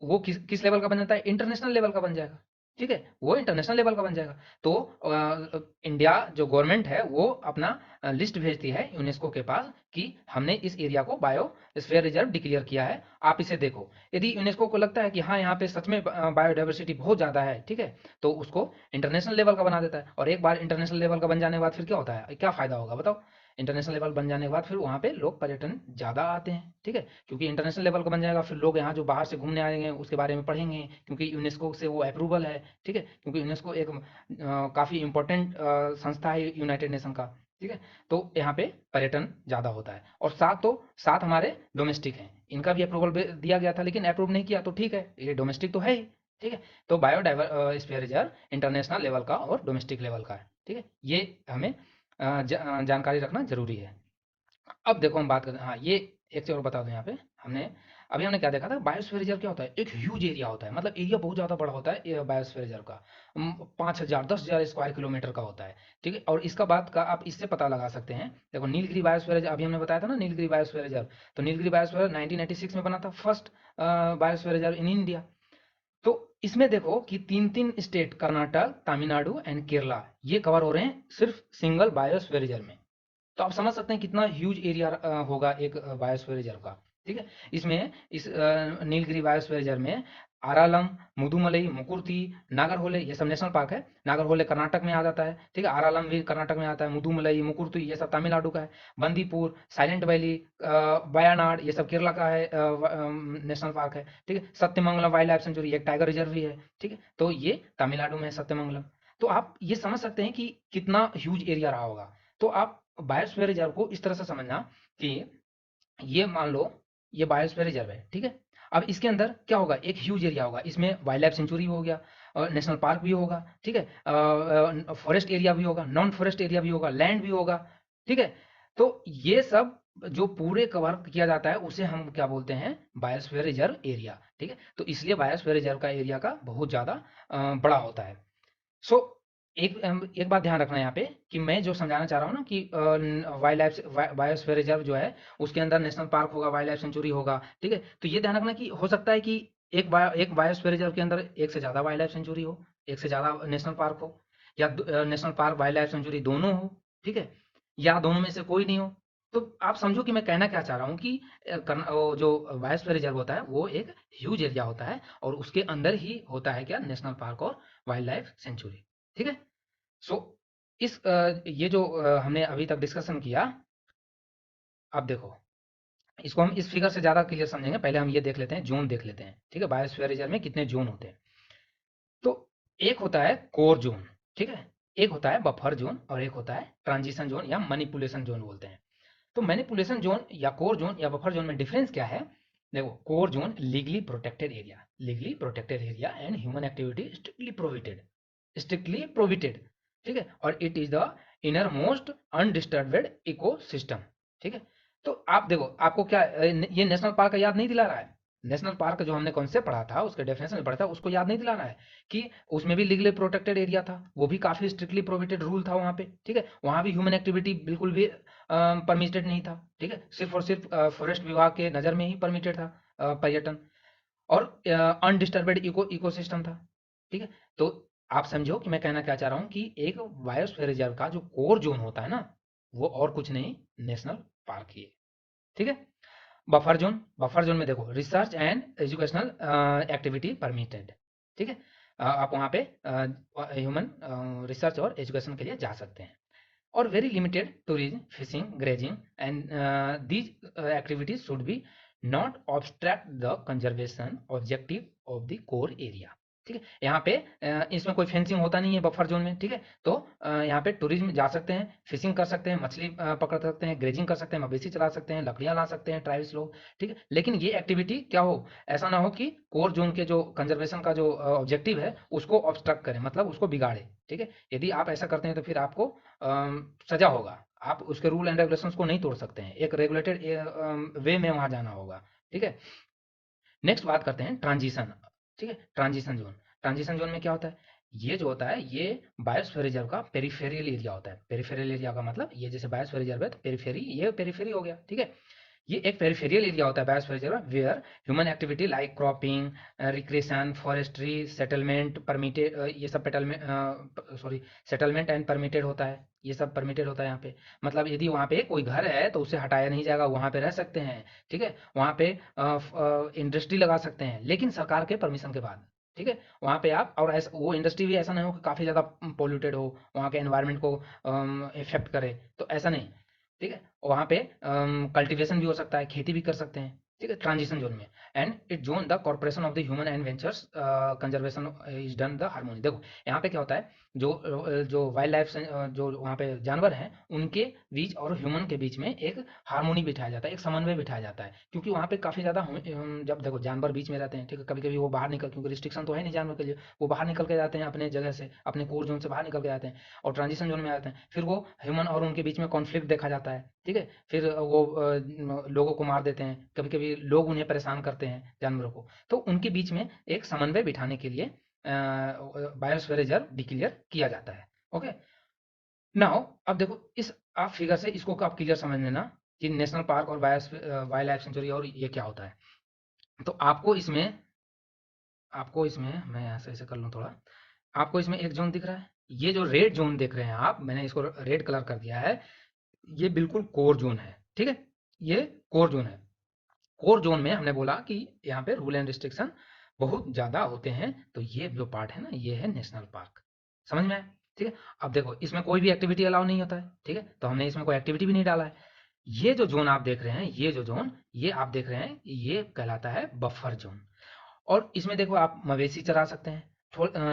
Speaker 1: वो किस किस लेवल का बन जाता है? इंटरनेशनल लेवल का बन जाएगा। ठीक है, वो इंटरनेशनल लेवल का बन जाएगा। तो इंडिया जो गवर्नमेंट है वो अपना लिस्ट भेजती है यूनेस्को के पास कि हमने इस एरिया को बायोस्फीयर रिजर्व डिक्लेयर किया है, आप इसे देखो। यदि यूनेस्को को लगता है कि हाँ यहाँ पे सच में बायोडाइवर्सिटी बहुत ज़्यादा है, ठीक है, तो उसको इंटरनेशनल लेवल का बना देता है। और एक बार इंटरनेशनल लेवल का बन जाने के बाद फिर क्या होता है, क्या फ़ायदा होगा बताओ? इंटरनेशनल लेवल बन जाने के बाद फिर वहाँ पे लोग पर्यटन ज़्यादा आते हैं। ठीक है, क्योंकि इंटरनेशनल लेवल का बन जाएगा, फिर लोग यहाँ जो बाहर से घूमने आएंगे उसके बारे में पढ़ेंगे, क्योंकि यूनेस्को से वो अप्रूवल है। ठीक है, क्योंकि यूनेस्को एक काफ़ी इंपॉर्टेंट संस्था है यूनाइटेड नेशन का। ठीक है, तो यहाँ पे पर्यटन ज़्यादा होता है। और साथ हमारे डोमेस्टिक हैं, इनका भी अप्रूवल दिया गया था लेकिन अप्रूव नहीं किया, तो ठीक है, ये डोमेस्टिक तो है ही। ठीक है, तो बायोडाइवर्सिटी रिजर्व इंटरनेशनल लेवल का और डोमेस्टिक लेवल का है। ठीक है, ये हमें जानकारी रखना जरूरी है। अब देखो हम बात करते हैं, हाँ ये एक चीज और बता दूं यहाँ पे, हमने क्या देखा था? बायोस्फीयर रिजर्व क्या होता है? एक ह्यूज एरिया होता है, मतलब एरिया बहुत ज्यादा बड़ा होता है ये बायोस्फीयर रिजर्व का। 5,000 10,000 स्क्वायर किलोमीटर का होता है। ठीक है, और इसका बात का आप इससे पता लगा सकते हैं। देखो नीलगिरी बायोस्फीयर रिजर्व अभी हमने बताया था ना, नीलगिरी बायोस्फीयर रिजर्व। तो नीलगिरी बायोस्फीयर 1986 में बना था, first biosphere reserve in India. तो इसमें देखो कि तीन तीन स्टेट, कर्नाटक, तमिलनाडु एंड केरला, ये कवर हो रहे हैं सिर्फ सिंगल बायोस्फीयर रिजर्व में। तो आप समझ सकते हैं कितना ह्यूज एरिया होगा एक बायोस्फीयर रिजर्व का। ठीक है, इसमें इस नीलगिरी बायोस्फीयर रिजर्व में आरालम, मुदुमलई, मुकुर्ती, नागरहोले, ये सब नेशनल पार्क है। नागरहोले कर्नाटक में आ जाता है। ठीक है, आरालम भी कर्नाटक में आता है, मुदुमलई, मुकुर्ती ये सब तमिलनाडु का है। बंदीपुर, साइलेंट वैली, वायानाड ये सब केरला का है, नेशनल पार्क है। ठीक है, सत्यमंगलम वाइल्ड लाइफ सेंचुरी एक टाइगर रिजर्व भी है। ठीक है, तो ये तमिलनाडु में है सत्यमंगलम। तो आप ये समझ सकते हैं कि कितना ह्यूज एरिया रहा होगा। तो आप बायोस्फीयर रिजर्व को इस तरह से समझना कि ये मान लो ये बायोस्फीयर रिजर्व है। ठीक है, अब इसके अंदर क्या होगा? एक ह्यूज एरिया होगा, इसमें वाइल्ड लाइफ सेंचुरी हो गया, और नेशनल पार्क भी होगा। ठीक है, फॉरेस्ट एरिया भी होगा, नॉन फॉरेस्ट एरिया भी होगा, लैंड भी होगा। ठीक है, तो ये सब जो पूरे कवर किया जाता है उसे हम क्या बोलते हैं? Biosphere reserve area. ठीक है, तो इसलिए बायोस्फीयर रिजर्व का एरिया का बहुत ज्यादा बड़ा होता है। सो एक बात ध्यान रखना यहाँ पे कि मैं जो समझाना चाह रहा हूँ ना कि वाइल्ड लाइफ बायोस्फीयर रिजर्व जो है उसके अंदर नेशनल पार्क होगा, वाइल्ड लाइफ सेंचुरी होगा। ठीक है, तो ये ध्यान रखना कि हो सकता है कि एक बायोस्फीयर रिजर्व के अंदर एक से ज्यादा वाइल्ड लाइफ सेंचुरी हो, एक से ज्यादा नेशनल पार्क हो, या national park wild life sanctuary दोनों हो। ठीक है, या दोनों में से कोई नहीं हो। तो आप समझो कि मैं कहना क्या चाह रहा हूँ कि वो जो बायोस्फीयर रिजर्व होता है वो एक ह्यूज एरिया होता है, और उसके अंदर ही होता है क्या? नेशनल पार्क और वाइल्ड लाइफ सेंचुरी। ठीक है, सो ये जो हमने अभी तक डिस्कशन किया, अब देखो इसको हम इस फिगर से ज्यादा क्लियर समझेंगे। पहले हम ये देख लेते हैं, जोन देख लेते हैं। ठीक है, बायोस्फीयर रिजर्व में कितने जोन होते हैं? तो एक होता है कोर जोन। ठीक है, एक होता है बफर जोन, और एक होता है ट्रांजिशन जोन या मैनिपुलेशन जोन बोलते हैं। तो मैनिपुलेशन जोन या कोर जोन या बफर जोन में डिफरेंस क्या है? देखो, core zone legally protected area and human activity strictly prohibited. ठीक है, और it is the innermost undisturbed ecosystem. ठीक है, तो आप देखो, आपको क्या ये नेशनल पार्क का याद नहीं दिला रहा है? नेशनल पार्क जो हमने कॉन्सेप्ट पढ़ा था, उसके डेफिनेशन में पढ़ा था, उसको याद नहीं दिला रहा है कि उसमें भी लीगली प्रोटेक्टेड एरिया था, वो भी काफी स्ट्रिक्टली प्रोहिबिटेड रूल था वहां पे। ठीक है, वहां भी ह्यूमन एक्टिविटी बिल्कुल भी परमिटेड नहीं था। ठीक है, सिर्फ और सिर्फ फॉरेस्ट विभाग के नज़र में ही परमिटेड था पर्यटन, और अनडिस्टर्बेड इकोसिस्टम था। ठीक है, तो आप समझो कि मैं कहना क्या चाह रहा हूँ कि एक बायोस्फीयर रिजर्व का जो कोर जोन होता है ना, वो और कुछ नहीं, नेशनल पार्क ही है। ठीक है, बफर जोन में देखो research and educational activity permitted. ठीक है, आप वहाँ पे ह्यूमन रिसर्च और एजुकेशन के लिए जा सकते हैं, or very limited tourism, fishing, grazing, and these activities should be not obstruct the conservation objective of the core area। ठीक है, यहाँ पे इसमें कोई फेंसिंग होता नहीं है बफर जोन में। ठीक है, तो यहाँ पे टूरिज्म जा सकते हैं, फिशिंग कर सकते हैं, मछली पकड़ सकते हैं, ग्रेजिंग कर सकते हैं, मवेशी चला सकते हैं, लकड़ियाँ ला सकते हैं ट्राइब्स लोग। ठीक है, लेकिन ये एक्टिविटी क्या हो, ऐसा ना हो कि कोर जोन के जो कंजर्वेशन का जो ऑब्जेक्टिव है उसको ऑब्स्ट्रक्ट करे, मतलब उसको बिगाड़े। ठीक है, यदि आप ऐसा करते हैं तो फिर आपको सजा होगा, आप उसके रूल एंड रेगुलेशंस को नहीं तोड़ सकते हैं, एक रेगुलेटेड वे में वहां जाना होगा। ठीक है, नेक्स्ट बात करते हैं ट्रांजिशन। ठीक है, ट्रांजिशन जोन। ट्रांजिशन जोन में क्या होता है, ये जो होता है ये बायोस्फीयर रिजर्व का पेरिफेरल एरिया होता है। पेरिफेरल एरिया का मतलब ये जैसे बायोस्फीयर रिजर्व है तो पेरिफेरी, ये पेरिफेरी हो गया। ठीक है, ये एक पेरिफेरियल एरिया होता है biosphere reserve, where human activity like cropping, recreation, forestry, settlement permitted, ये सब सेटलमेंट एंड परमिटेड होता है, ये सब परमिटेड होता है यहाँ पे। मतलब यदि वहाँ पे कोई घर है तो उसे हटाया नहीं जाएगा, वहाँ पे रह सकते हैं। ठीक है, वहाँ पे इंडस्ट्री लगा सकते हैं लेकिन सरकार के परमिशन के बाद। ठीक है, वहाँ पे आप, और ऐसा वो इंडस्ट्री भी ऐसा नहीं हो कि काफ़ी ज़्यादा पोल्यूटेड हो, वहाँ के एनवायरनमेंट को इफेक्ट करे, तो ऐसा नहीं। ठीक है, वहाँ पे कल्टीवेशन भी हो सकता है, खेती भी कर सकते हैं। ठीक है, ट्रांजिशन जोन में। And it zone the corporation of the human and ventures conservation is done the harmony. देखो यहाँ पे क्या होता है, जो वाइल्ड लाइफ जो वहाँ पे जानवर हैं उनके बीच और ह्यूमन के बीच में एक हार्मोनी बिठाया जाता है, एक समन्वय बिठाया जाता है, क्योंकि वहाँ पे काफ़ी ज़्यादा जब देखो जानवर बीच में रहते हैं, ठीक है, कभी कभी वो बाहर निकल, क्योंकि रिस्ट्रिक्शन तो है नहीं जानवर के लिए, वो बाहर निकल के जाते हैं अपने जगह से, अपने कोर जोन से बाहर निकल के जाते हैं और ट्रांजिशन जोन में आते हैं, फिर वो ह्यूमन और उनके बीच में कॉन्फ्लिक्ट देखा जाता है। ठीक है, फिर वो लोगों को मार देते हैं, कभी कभी लोग उन्हें परेशान करते हैं जानवरों को, तो उनके बीच में एक समन्वय बिठाने के लिए बायोस्फीयर रिजर्व डिक्लेयर किया जाता है। ओके, नाउ अब देखो इस आप फिगर से इसको आप क्लियर समझ लेना कि नेशनल पार्क और वाइल्ड लाइफ सेंचुरी और ये क्या होता है। तो आपको इसमें मैं यहाँ से ऐसे कर लूँ थोड़ा, आपको इसमें एक जोन दिख रहा है, ये जो रेड जोन देख रहे हैं आप, मैंने इसको रेड कलर कर दिया है, ये बिल्कुल कोर जोन है। ठीक है, ये कोर जोन है। कोर जोन में हमने बोला कि यहाँ पे रूल एंड रिस्ट्रिक्शन बहुत ज़्यादा होते हैं, तो ये जो पार्ट है ना, ये है नेशनल पार्क। समझ में आया? ठीक है, अब देखो इसमें कोई भी एक्टिविटी अलाउ नहीं होता है। ठीक है, तो हमने इसमें कोई एक्टिविटी भी नहीं डाला है। ये जो जोन आप देख रहे हैं, ये जो जोन ये आप देख रहे हैं, ये कहलाता है बफर जोन। और इसमें देखो आप मवेशी चरा सकते हैं,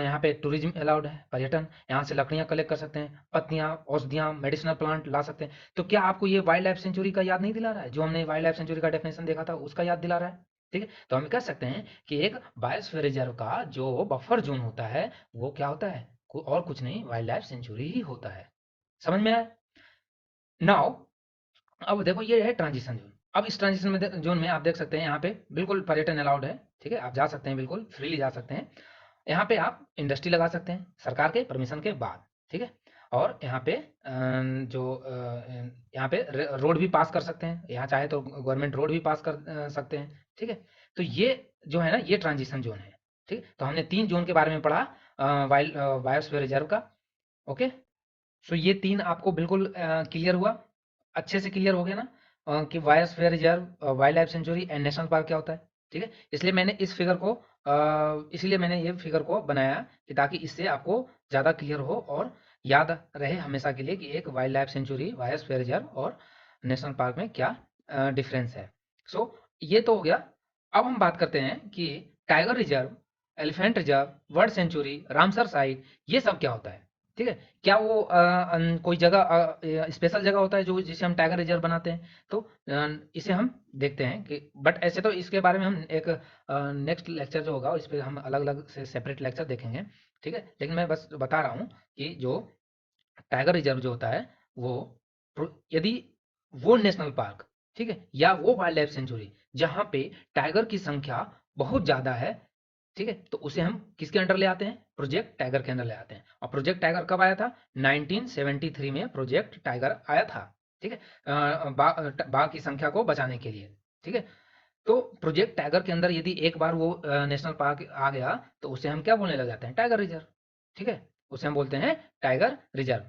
Speaker 1: यहाँ पे टूरिज्म अलाउड है, पर्यटन, यहाँ से लकड़ियाँ कलेक्ट कर सकते हैं, पत्तियाँ, औषधियाँ, मेडिसिनल प्लांट ला सकते हैं। तो क्या आपको ये वाइल्ड लाइफ सेंचुरी का याद नहीं दिला रहा है, जो हमने वाइल्ड लाइफ सेंचुरी का डेफिनेशन देखा था उसका याद दिला रहा है? ठीक है, तो हम कह सकते हैं कि एक बायोस्फीयर रिजर्व का जो बफर जोन होता है वो क्या होता है, और कुछ नहीं, वाइल्ड लाइफ सेंचुरी ही होता है। समझ में आया? नाउ अब देखो ये है ट्रांजिशन जोन। अब इस ट्रांजिशन में जोन में आप देख सकते हैं यहाँ पे बिल्कुल पर्यटन अलाउड है। ठीक है, आप जा सकते हैं, बिल्कुल फ्रीली जा सकते हैं। यहाँ पे आप इंडस्ट्री लगा सकते हैं सरकार के परमिशन के बाद। ठीक है, और यहाँ पे यहाँ पे रोड भी पास कर सकते हैं, यहाँ चाहे तो गवर्नमेंट रोड भी पास कर सकते हैं। ठीक है, तो ये जो है ना, ये ट्रांजिशन जोन है। ठीक है, तो हमने 3 जोन के बारे में पढ़ा वाइल्ड बायोस्फीयर रिजर्व का। ओके, सो ये 3 आपको बिल्कुल क्लियर हुआ, अच्छे से क्लियर हो गया ना, कि biosphere reserve, wild life sanctuary and national park क्या होता है। ठीक है, इसलिए मैंने इस फिगर को इसलिए मैंने ये फिगर को बनाया कि ताकि इससे आपको ज़्यादा क्लियर हो और याद रहे हमेशा के लिए कि एक wild life sanctuary, biosphere reserve और नेशनल पार्क में क्या डिफरेंस है। सो ये तो हो गया। अब हम बात करते हैं कि tiger reserve, elephant reserve, bird sanctuary, Ramsar site, ये सब क्या होता है। ठीक है, क्या वो कोई जगह, स्पेशल जगह होता है जो जिसे हम टाइगर रिजर्व बनाते हैं? तो इसे हम देखते हैं कि, बट ऐसे तो इसके बारे में हम एक नेक्स्ट लेक्चर जो होगा इस पे हम अलग अलग से सेपरेट लेक्चर देखेंगे। ठीक है, लेकिन मैं बस बता रहा हूँ कि जो टाइगर रिजर्व जो होता है वो यदि वो नेशनल पार्क, ठीक है, या वो वाइल्ड लाइफ सेंचुरी जहाँ पे टाइगर की संख्या बहुत ज़्यादा है, ठीक है, तो उसे हम किसके अंडर ले आते हैं, प्रोजेक्ट टाइगर के अंदर ले आते हैं। और प्रोजेक्ट टाइगर कब आया था, 1973 में प्रोजेक्ट टाइगर आया था। ठीक है, बाघ की संख्या को बचाने के लिए। ठीक है, तो प्रोजेक्ट टाइगर के अंदर यदि एक बार वो नेशनल पार्क आ गया तो उसे हम क्या बोलने लग जाते हैं, टाइगर रिजर्व। ठीक है, उसे हम बोलते हैं टाइगर रिजर्व।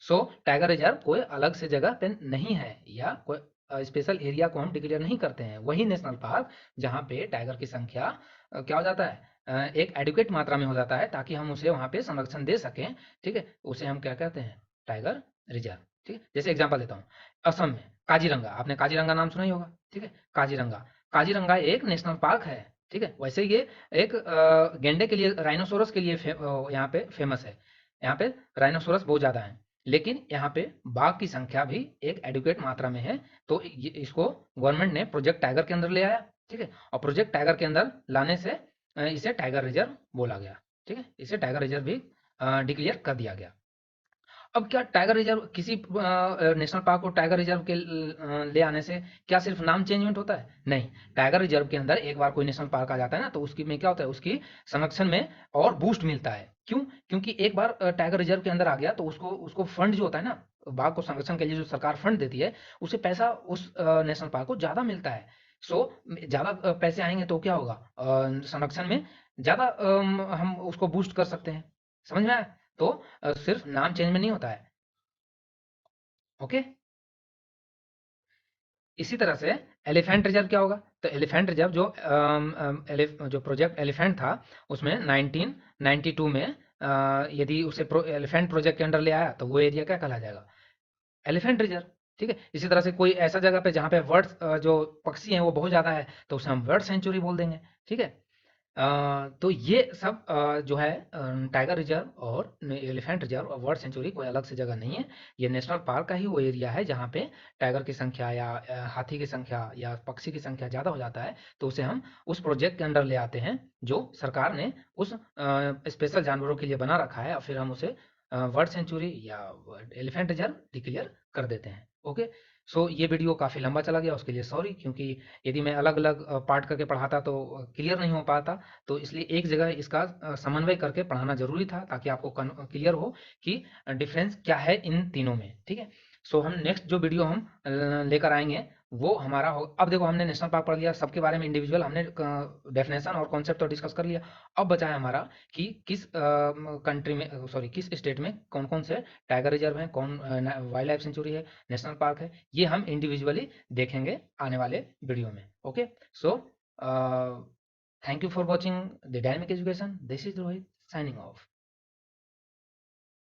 Speaker 1: सो टाइगर रिजर्व कोई अलग से जगह पे नहीं है, या कोई स्पेशल एरिया को हम डिक्लेयर नहीं करते हैं, वही नेशनल पार्क जहाँ पे टाइगर की संख्या क्या हो जाता है, एक एडुकेट मात्रा में हो जाता है, ताकि हम उसे वहाँ पे संरक्षण दे सकें। ठीक है, उसे हम क्या कहते हैं, टाइगर रिजर्व। ठीक है, जैसे एग्जांपल देता हूँ, असम में काजीरंगा, आपने काजीरंगा नाम सुना ही होगा। ठीक है, काजीरंगा, काजीरंगा एक नेशनल पार्क है। ठीक है, वैसे ये एक गेंडे के लिए, राइनोसोरस के लिए यहाँ पे फेमस है। यहाँ पे राइनोसोरस बहुत ज़्यादा है, लेकिन यहाँ पे बाघ की संख्या भी एक एडुकेट मात्रा में है, तो इसको गवर्नमेंट ने प्रोजेक्ट टाइगर के अंदर ले आया। ठीक है, और प्रोजेक्ट टाइगर के अंदर लाने से इसे टाइगर रिजर्व बोला गया। ठीक है, इसे टाइगर रिजर्व भी डिक्लेयर कर दिया गया। अब क्या टाइगर रिजर्व किसी नेशनल पार्क को टाइगर रिजर्व के ले आने से क्या सिर्फ नाम चेंजमेंट होता है? नहीं। टाइगर रिजर्व के अंदर एक बार कोई नेशनल पार्क आ जाता है ना, तो उसकी में क्या होता है, उसकी संरक्षण में और बूस्ट मिलता है। क्यों? क्योंकि एक बार टाइगर रिजर्व के अंदर आ गया तो उसको उसको फंड जो होता है ना, बाघ को संरक्षण के लिए जो सरकार फंड देती है, उसे पैसा उस नेशनल पार्क को ज्यादा मिलता है। सो ज्यादा पैसे आएंगे तो क्या होगा, संरक्षण में ज्यादा हम उसको बूस्ट कर सकते हैं। समझ में आया? तो सिर्फ नाम चेंज में नहीं होता है। ओके। इसी तरह से एलिफेंट रिजर्व क्या होगा? तो एलिफेंट रिजर्व जो प्रोजेक्ट एलिफेंट था, उसमें 1992 में यदि उसे एलिफेंट प्रोजेक्ट के अंडर ले आया तो वो एरिया क्या कहला जाएगा? Elephant reserve. ठीक है। इसी तरह से कोई ऐसा जगह पे जहाँ पे वर्ड्स जो पक्षी हैं वो बहुत ज्यादा है, तो उसे हम वर्ड सेंचुरी बोल देंगे। ठीक है। तो ये सब जो है टाइगर रिजर्व और एलिफेंट रिजर्व और बर्ड सेंचुरी कोई अलग से जगह नहीं है। ये नेशनल पार्क का ही वो एरिया है जहाँ पे टाइगर की संख्या या हाथी की संख्या या पक्षी की संख्या ज़्यादा हो जाता है, तो उसे हम उस प्रोजेक्ट के अंडर ले आते हैं जो सरकार ने उस स्पेशल जानवरों के लिए बना रखा है, और फिर हम उसे बर्ड सेंचुरी या एलिफेंट रिजर्व डिक्लेयर कर देते हैं। ओके। सो ये वीडियो काफ़ी लंबा चला गया, उसके लिए सॉरी, क्योंकि यदि मैं अलग अलग पार्ट करके पढ़ाता तो क्लियर नहीं हो पाता। तो इसलिए एक जगह इसका समन्वय करके पढ़ाना जरूरी था, ताकि आपको क्लियर हो कि डिफरेंस क्या है इन तीनों में। ठीक है। सो हम नेक्स्ट जो वीडियो हम लेकर आएंगे वो हमारा हो। अब देखो, हमने नेशनल पार्क पढ़ लिया, सबके बारे में इंडिविजुअल हमने डेफिनेशन और कॉन्सेप्ट तो डिस्कस कर लिया। अब बचा है हमारा कि किस कंट्री में, सॉरी किस स्टेट में कौन कौन से टाइगर रिजर्व है, कौन वाइल्ड लाइफ सेंचुरी है, नेशनल पार्क है, ये हम इंडिविजुअली देखेंगे आने वाले वीडियो में। Okay. So thank you for watching the dynamic education. This is Rohit signing off.